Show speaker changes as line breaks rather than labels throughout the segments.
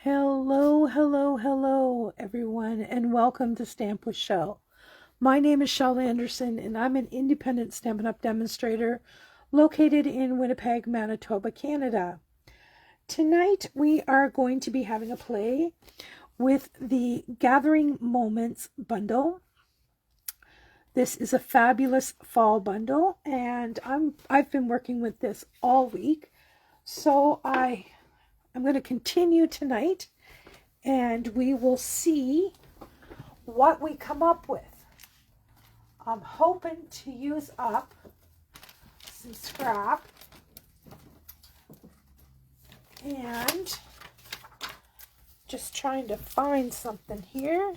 Hello, hello, hello, everyone, and welcome to Stamp with Shel. My name is Shel Anderson, and I'm an independent Stampin' Up! Demonstrator located in Winnipeg, Manitoba, Canada. Tonight, we are going to be having a play with the Gathering Moments bundle. This is a fabulous fall bundle, and I've been working with this all week, so I'm going to continue tonight, and we will see what we come up with. I'm hoping to use up some scrap, and just trying to find something here.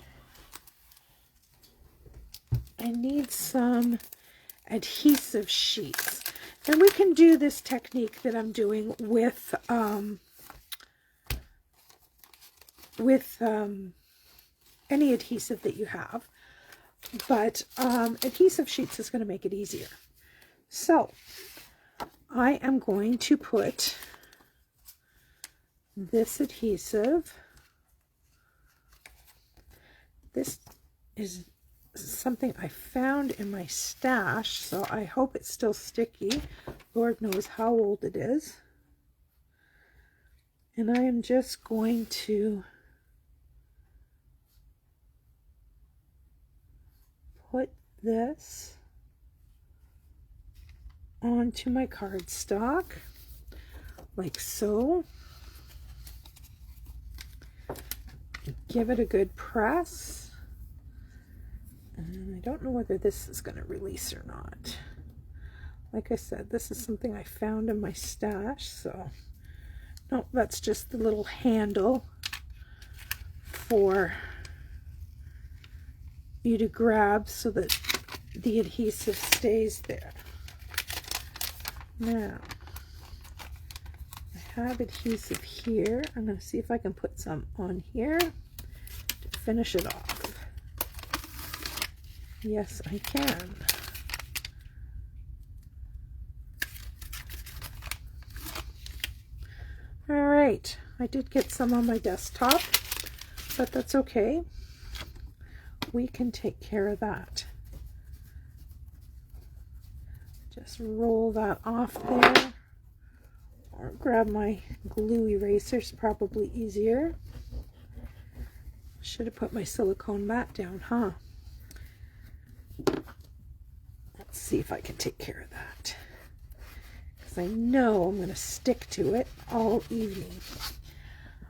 I need some adhesive sheets, and we can do this technique that I'm doing with any adhesive that you have, but adhesive sheets is going to make it easier. So I am going to put this adhesive. This is something I found in my stash, so I hope it's still sticky. Lord knows how old it is. And I am just going to put this onto my cardstock, like so. Give it a good press. And I don't know whether this is going to release or not. Like I said, this is something I found in my stash, so no, that's just the little handle for you to grab so that the adhesive stays there. Now, I have adhesive here. I'm going to see if I can put some on here to finish it off. Yes, I can. All right, I did get some on my desktop, but that's okay. We can take care of that. Just roll that off there, or grab my glue eraser, is probably easier. Should have put my silicone mat down, huh? Let's see if I can take care of that, because I know I'm going to stick to it all evening.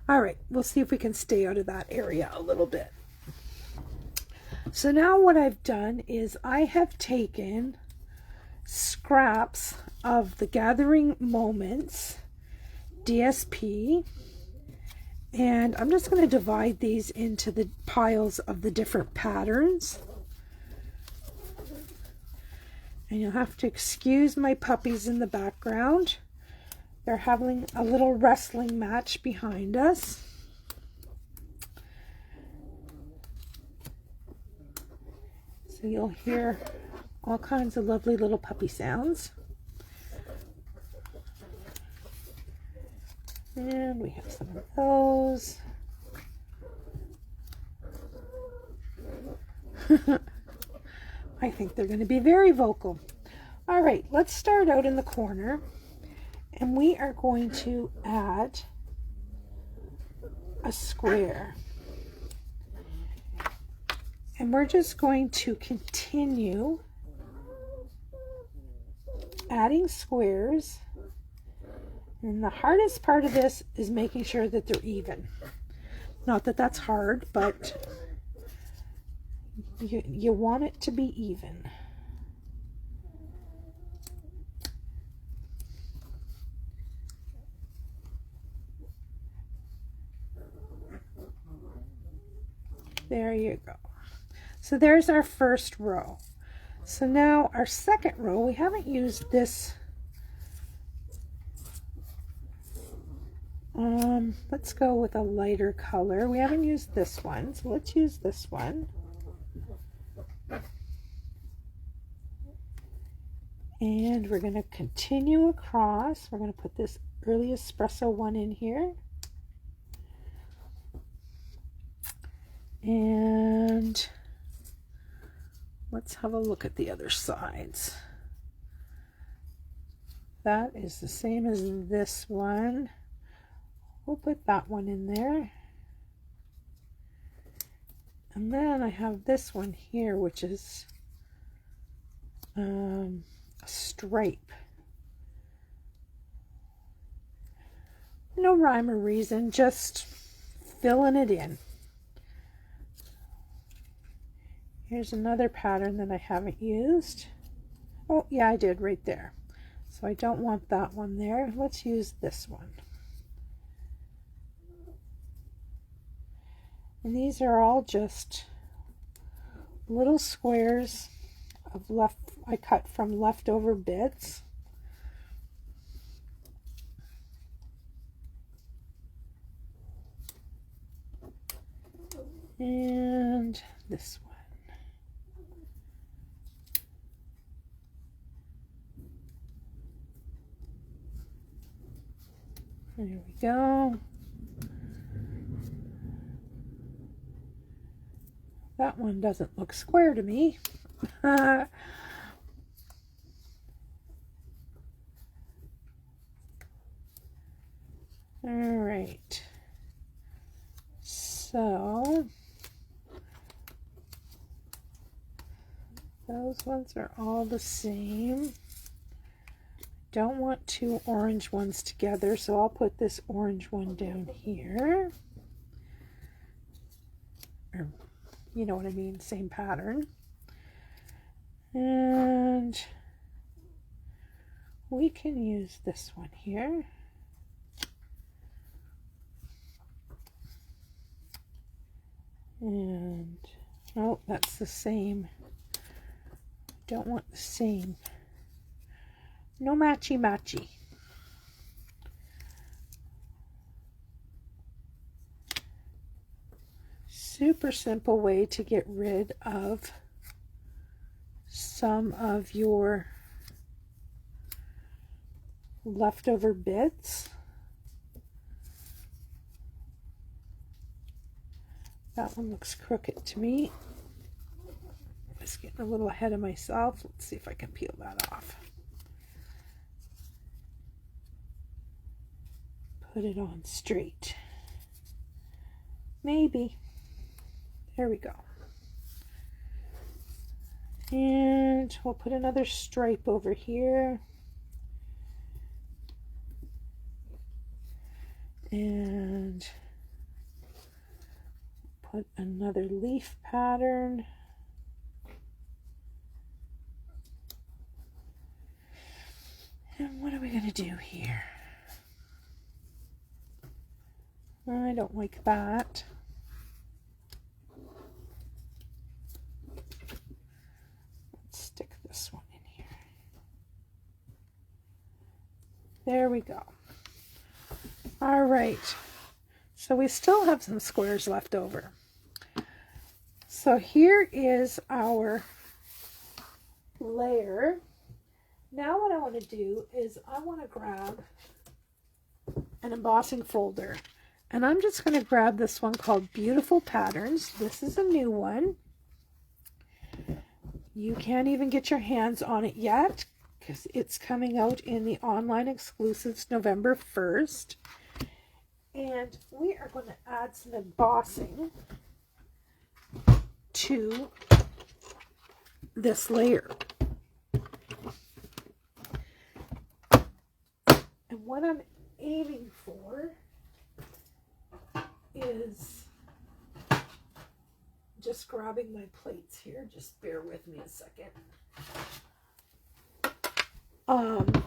All right, we'll see if we can stay out of that area a little bit. So now what I've done is I have taken scraps of the Gathering Moments DSP, and I'm just going to divide these into the piles of the different patterns. And you'll have to excuse my puppies in the background. They're having a little wrestling match behind us. So you'll hear all kinds of lovely little puppy sounds. And we have some of those. I think they're going to be very vocal. All right, let's start out in the corner, and we are going to add a square. And we're just going to continue adding squares. And the hardest part of this is making sure that they're even. Not that that's hard, but you want it to be even. There you go. So there's our first row. So now our second row, we haven't used this. Let's go with a lighter color. We haven't used this one, so let's use this one. And we're going to continue across. We're going to put this early espresso one in here. And let's have a look at the other sides. That is the same as this one. We'll put that one in there. And then I have this one here, which is a stripe. No rhyme or reason, just filling it in. Here's another pattern that I haven't used. Oh, yeah, I did right there. So I don't want that one there. Let's use this one. And these are all just little squares of I cut from leftover bits. And this one. There we go. That one doesn't look square to me. All right. So those ones are all the same. Don't want two orange ones together, so I'll put this orange one down here. Or, you know what I mean, same pattern. And we can use this one here. And, oh, that's the same. Don't want the same. No matchy matchy. Super simple way to get rid of some of your leftover bits. That one looks crooked to me. I was getting a little ahead of myself. Let's see if I can peel that off. Put it on straight. Maybe. There we go. And we'll put another stripe over here. And put another leaf pattern. And what are we going to do here? I don't like that. Let's stick this one in here. There we go. All right. So we still have some squares left over. So here is our layer. Now what I want to do is I want to grab an embossing folder. And I'm just going to grab this one called Beautiful Patterns. This is a new one. You can't even get your hands on it yet because it's coming out in the online exclusives November 1st. And we are going to add some embossing to this layer. And what I'm aiming for is just grabbing my plates here. Just bear with me a second.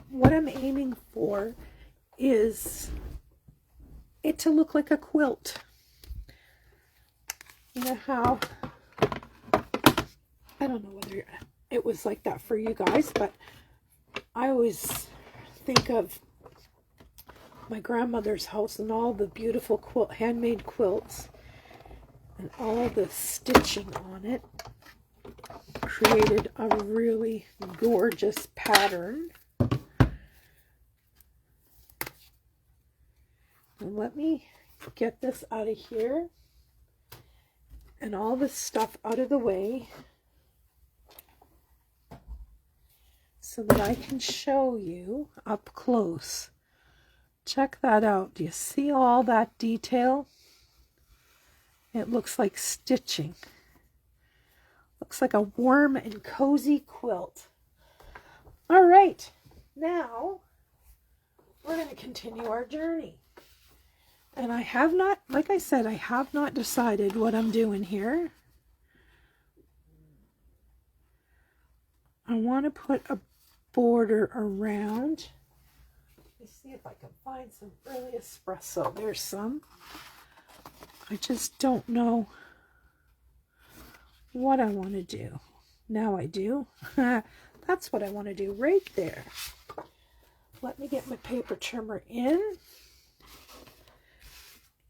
What I'm aiming for is it to look like a quilt. You know how, I don't know whether it was like that for you guys, but I always think of my grandmother's house and all the beautiful handmade quilts and all the stitching on it created a really gorgeous pattern. And let me get this out of here and all this stuff out of the way so that I can show you up close. Check that out. Do you see all that detail? It looks like stitching. Looks like a warm and cozy quilt. All right, now we're going to continue our journey. And I have not, like I said, I have not decided what I'm doing here. I want to put a border around. Let me see if I can find some early espresso. There's some. I just don't know what I want to do. Now I do. That's what I want to do right there. Let me get my paper trimmer in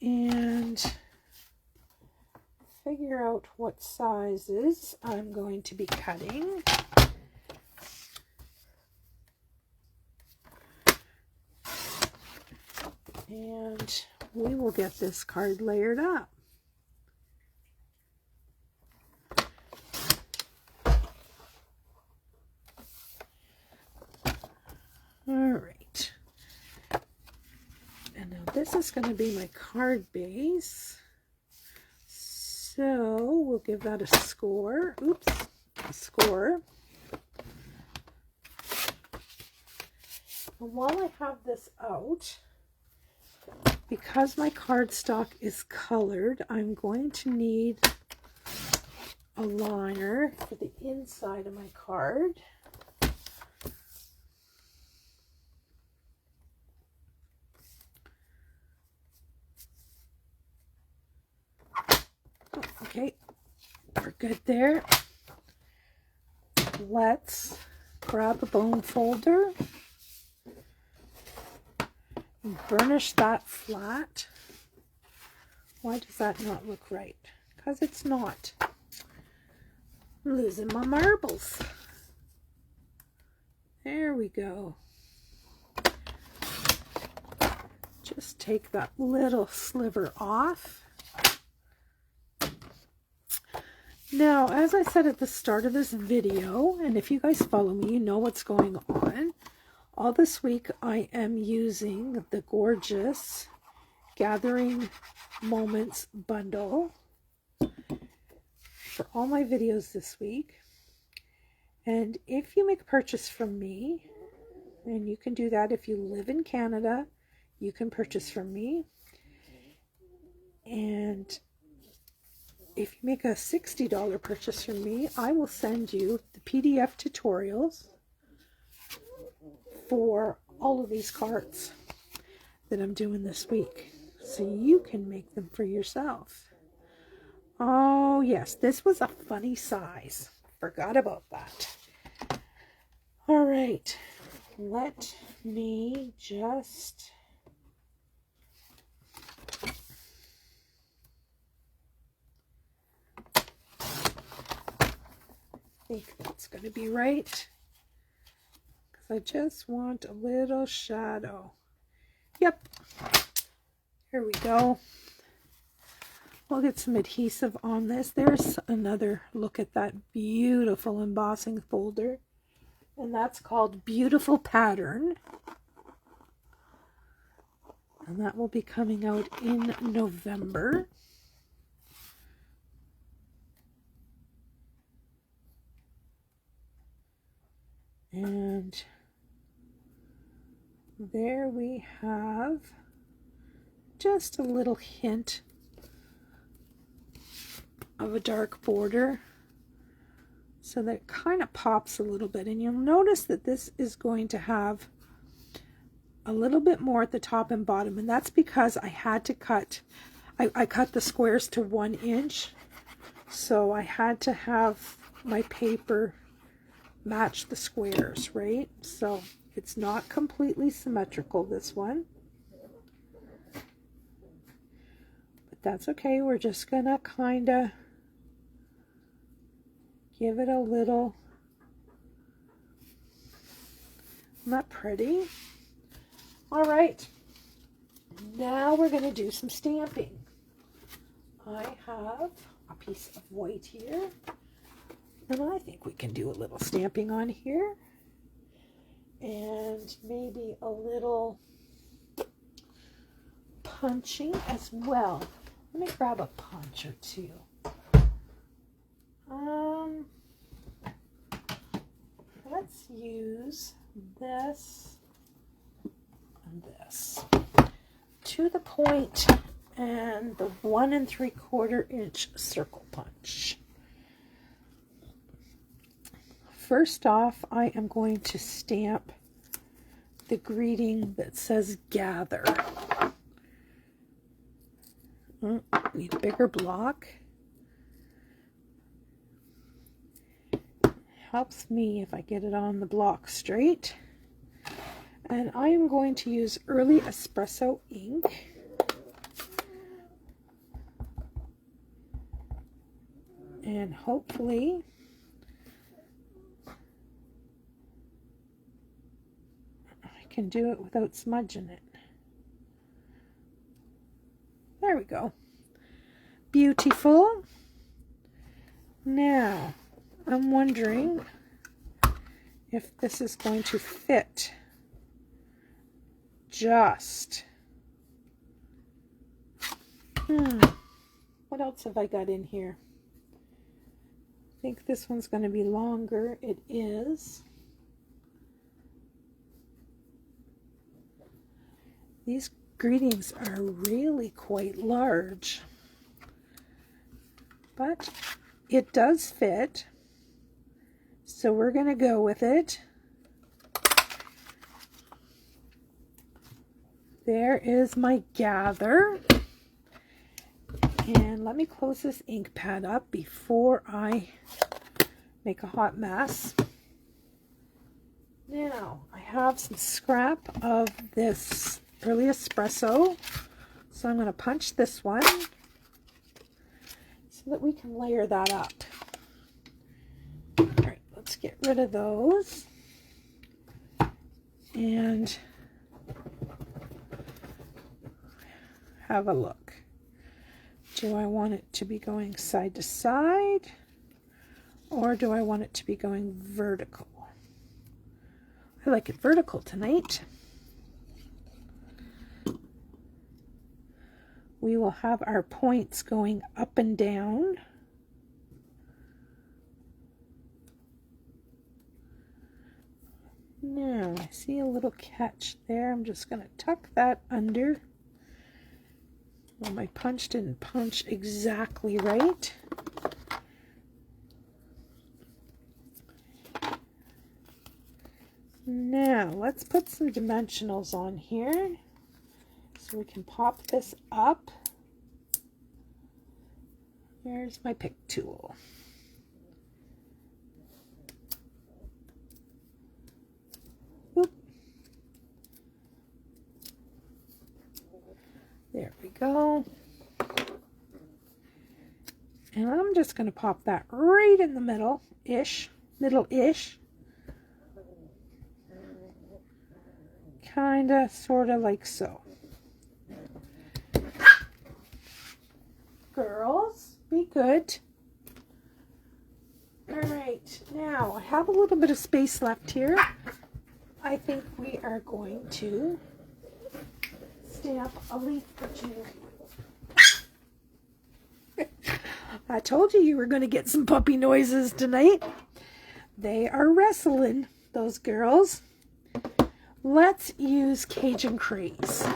and figure out what sizes I'm going to be cutting. And we will get this card layered up. All right. And now this is going to be my card base. So we'll give that a score. Oops, a score. And while I have this out, because my cardstock is colored, I'm going to need a liner for the inside of my card. Okay, we're good there. Let's grab a bone folder and burnish that flat. Why does that not look right? Because it's not. I'm losing my marbles. There we go. Just take that little sliver off. Now, as I said at the start of this video, and if you guys follow me, you know what's going on. All this week, I am using the gorgeous Gathering Moments bundle for all my videos this week. And if you make a purchase from me, and you can do that if you live in Canada, you can purchase from me. And if you make a $60 purchase from me, I will send you the PDF tutorials for all of these cards that I'm doing this week, so you can make them for yourself. Oh yes, this was a funny size. Forgot about that. All right, let me just... I think that's going to be right, because I just want a little shadow. Yep, here we go. We'll get some adhesive on this. There's another look at that beautiful embossing folder, and that's called Beautiful Pattern, and that will be coming out in November. And there we have just a little hint of a dark border, so that it kind of pops a little bit. And you'll notice that this is going to have a little bit more at the top and bottom, and that's because I had to cut, I cut the squares to 1 inch, so I had to have my paper match the squares, right? So it's not completely symmetrical, this one, but that's okay. We're just gonna kind of give it a little, isn't that pretty? All right, now we're gonna do some stamping. I have a piece of white here. And I think we can do a little stamping on here. And maybe a little punching as well. Let me grab a punch or two. Let's use this and this. To the point and the 1 3/4 inch circle punch. First off, I am going to stamp the greeting that says gather. Need a bigger block. Helps me if I get it on the block straight. And I am going to use early espresso ink. And hopefully I can do it without smudging it. There we go. Beautiful. Now, I'm wondering if this is going to fit just. What else have I got in here? I think this one's going to be longer. It is. These greetings are really quite large, but it does fit. So we're going to go with it. There is my gather. And let me close this ink pad up before I make a hot mess. Now, I have some scrap of this early espresso. So I'm going to punch this one so that we can layer that up. Alright, let's get rid of those. And have a look. Do I want it to be going side to side, or do I want it to be going vertical? I like it vertical tonight. We will have our points going up and down. Now, I see a little catch there. I'm just going to tuck that under. Well, my punch didn't punch exactly right. Now, let's put some dimensionals on here so we can pop this up. There's my pick tool. Oop. There we go. And I'm just going to pop that right in the middle-ish. Kinda, sorta like so. Girls, be good. Alright, now I have a little bit of space left here. I think we are going to stamp a leaf or two. I told you were going to get some puppy noises tonight. They are wrestling, those girls. Let's use Cajun Craze.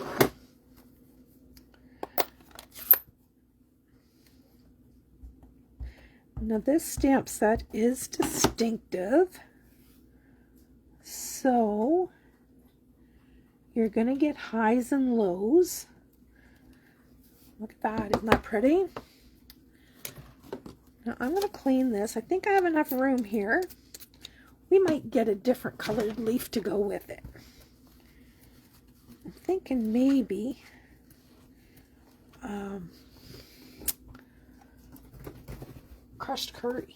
Now this stamp set is distinctive, so you're going to get highs and lows. Look at that, isn't that pretty? Now I'm going to clean this. I think I have enough room here. We might get a different colored leaf to go with it. I'm thinking maybe crushed curry.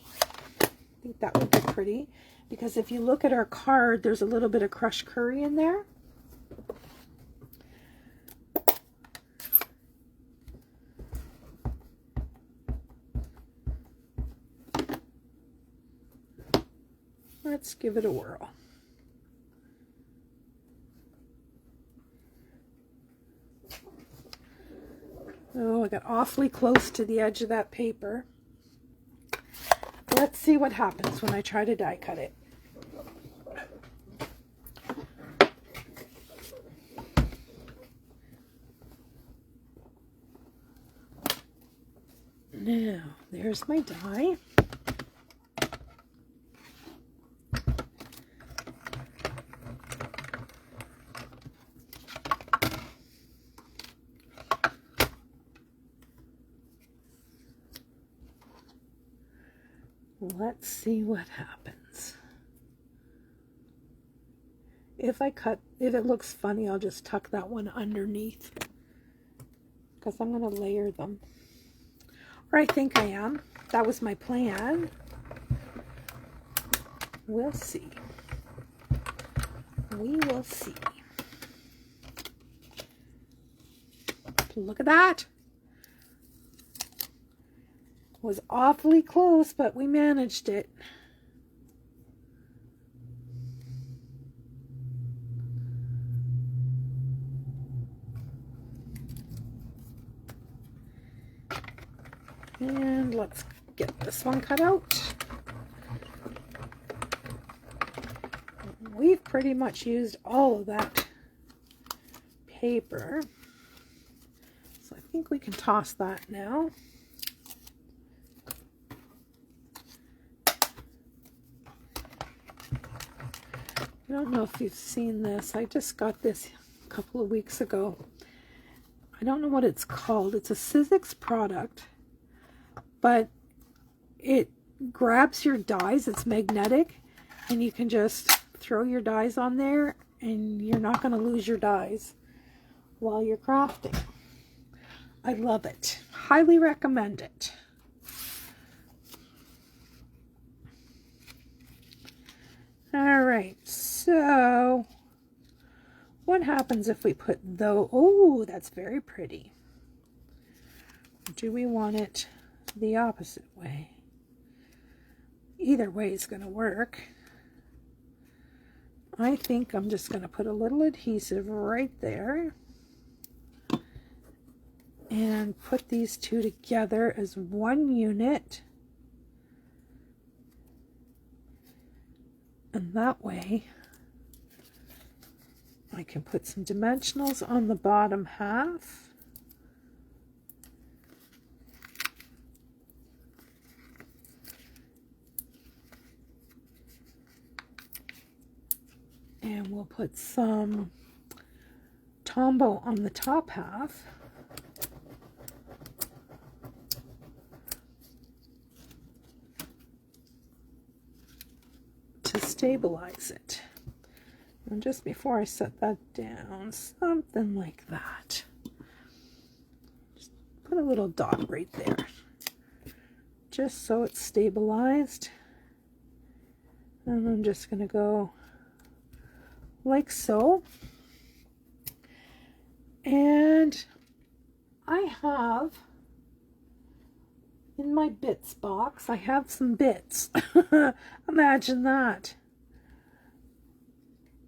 I think that would be pretty, because if you look at our card, there's a little bit of crushed curry in there. Let's give it a whirl. Oh, I got awfully close to the edge of that paper. Let's see what happens when I try to die cut it. Now, there's my die. Let's see what happens. If it looks funny, I'll just tuck that one underneath because I'm going to layer them. Or I think I am. That was my plan. We'll see. We will see. Look at that. Was awfully close, but we managed it. And let's get this one cut out. We've pretty much used all of that paper. So I think we can toss that now. I don't know if you've seen this. I just got this a couple of weeks ago. I don't know what it's called. It's a Sizzix product, but it grabs your dies. It's magnetic, and you can just throw your dies on there, and you're not going to lose your dies while you're crafting. I love it. Highly recommend it. All right, so what happens if we put though? Oh, that's very pretty. Do we want it the opposite way? Either way is going to work. I think I'm just going to put a little adhesive right there and put these two together as one unit. And that way I can put some dimensionals on the bottom half. And we'll put some Tombow on the top half. To stabilize it. And just before I set that down, something like that. Just put a little dot right there. Just so it's stabilized. And I'm just going to go like so. And I have in my bits box, I have some bits. Imagine that.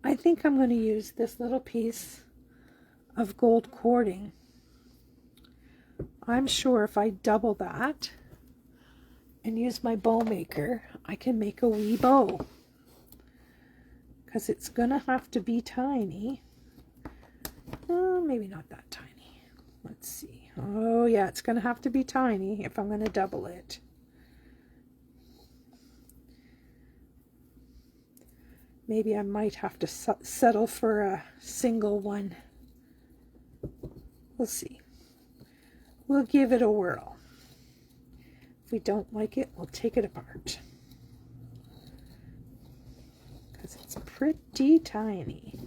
I think I'm going to use this little piece of gold cording. I'm sure if I double that and use my bow maker, I can make a wee bow. Because it's going to have to be tiny. Maybe not that tiny. Let's see. Oh yeah, it's going to have to be tiny if I'm going to double it. Maybe I might have to settle for a single one. We'll see. We'll give it a whirl. If we don't like it, we'll take it apart. Because it's pretty tiny.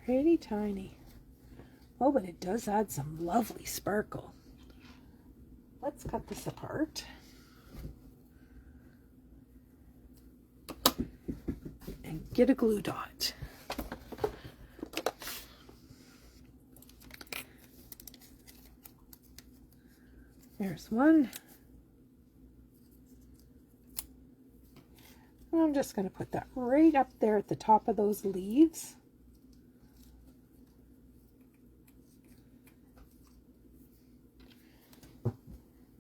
Pretty tiny. Oh, but it does add some lovely sparkle. Let's cut this apart. And get a glue dot. There's one. I'm just going to put that right up there at the top of those leaves.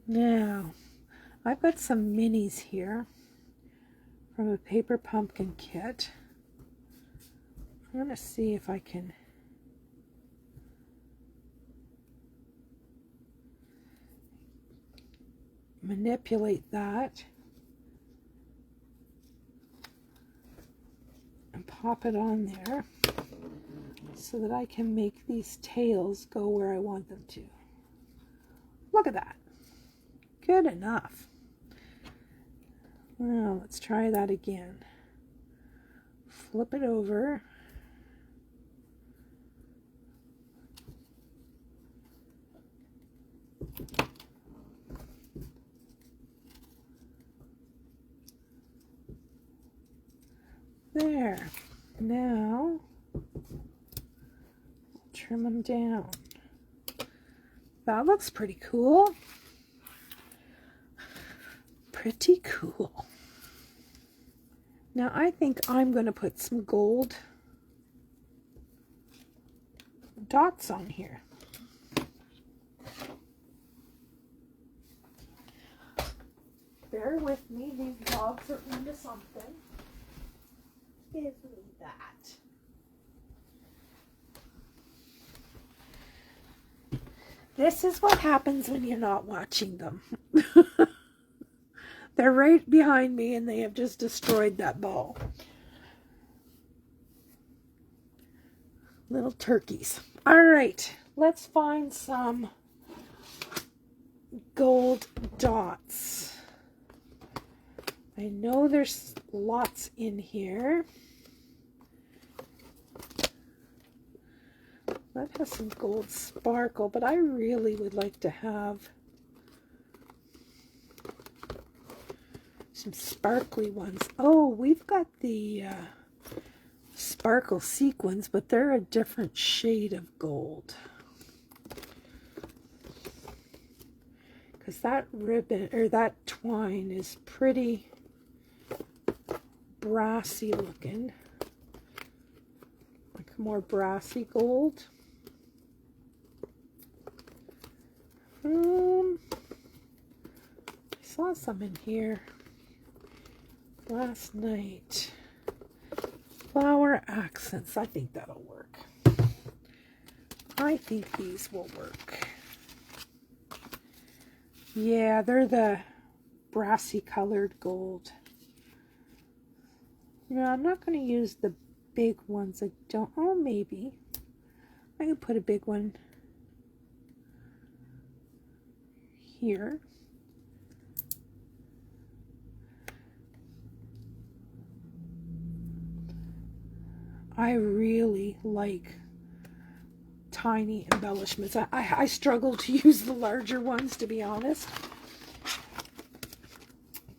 Now, I've got some minis here from a paper pumpkin kit. I'm going to see if I can manipulate that and pop it on there so that I can make these tails go where I want them to. Look at that. Good enough. Now let's try that again. Flip it over. There. Now, trim them down. That looks pretty cool. Pretty cool. Now I think I'm going to put some gold dots on here. Bear with me, these dogs are into something. Give me that. This is what happens when you're not watching them. They're right behind me and they have just destroyed that ball. Little turkeys. All right, let's find some gold dots. I know there's lots in here. That has some gold sparkle, but I really would like to have some sparkly ones. Oh, we've got the sparkle sequins, but they're a different shade of gold. Because that ribbon, or that twine, is pretty brassy looking. Like more brassy gold. I saw some in here last night. Flower accents. I think that'll work. I think these will work. Yeah, they're the brassy colored gold. No, I'm not going to use the big ones. I don't. Oh, maybe. I can put a big one here. I really like tiny embellishments. I struggle to use the larger ones, to be honest.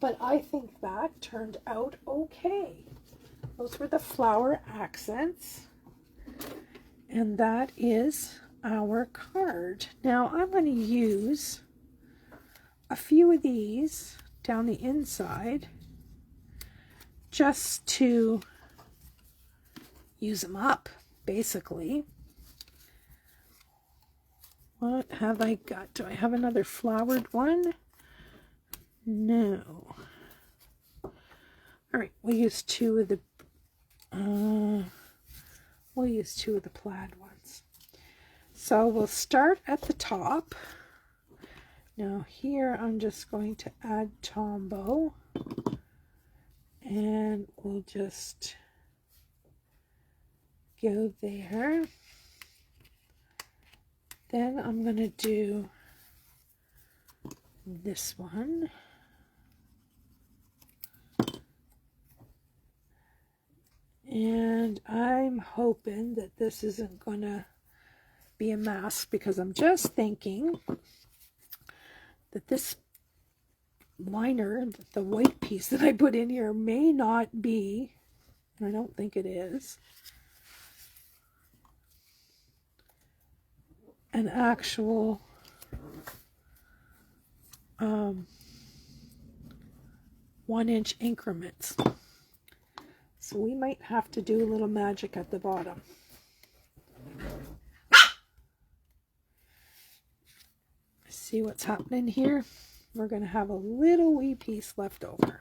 But I think that turned out okay. Those were the flower accents. And that is our card. Now I'm going to use a few of these down the inside just to use them up, basically. What have I got? Do I have another flowered one? No. All right, we'll use two of the plaid ones. So we'll start at the top. Now here I'm just going to add Tombow, and we'll just go there. Then I'm going to do this one. And I'm hoping that this isn't going to be a mess, because I'm just thinking that this liner, the white piece that I put in here, may not be, I don't think it is, an actual 1-inch increments. So we might have to do a little magic at the bottom. See what's happening here? We're going to have a little wee piece left over.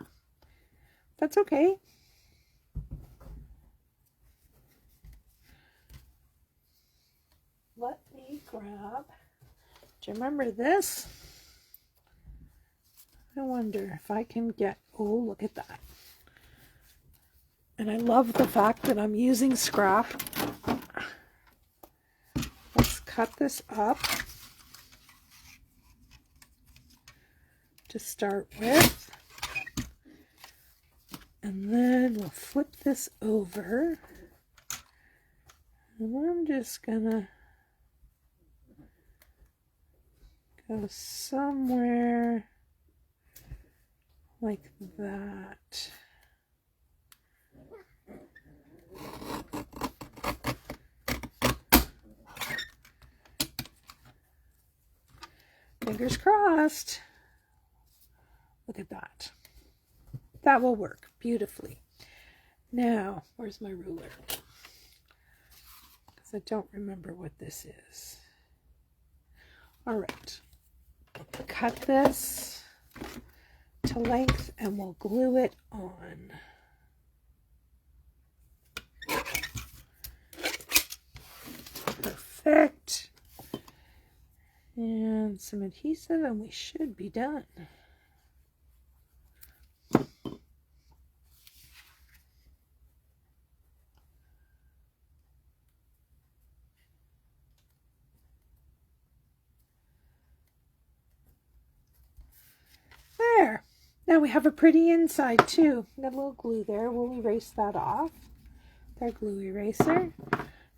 That's okay. Let me grab, do you remember this? I wonder if I can get, oh, look at that. And I love the fact that I'm using scrap. Let's cut this up to start with. And then we'll flip this over. And I'm just gonna go somewhere like that. Fingers crossed. Look at that. That will work beautifully. Now, where's my ruler? Because I don't remember what this is. All right. Cut this to length and we'll glue it on. Perfect. And some adhesive and we should be done. There. Now we have a pretty inside too. Got a little glue there. We'll erase that off. Our glue eraser.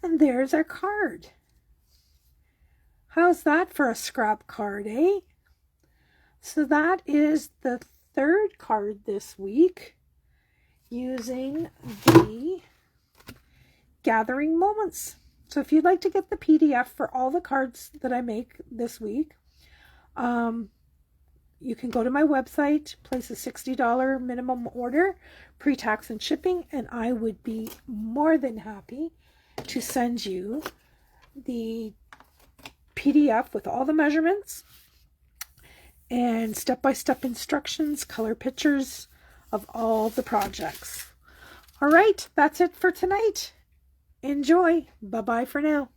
And there's our card. How's that for a scrap card, eh? So that is the third card this week using the Gathering Moments. So if you'd like to get the PDF for all the cards that I make this week, you can go to my website, place a $60 minimum order, pre-tax and shipping, and I would be more than happy to send you the PDF with all the measurements and step-by-step instructions, color pictures of all the projects. All right, that's it for tonight. Enjoy. Bye-bye for now.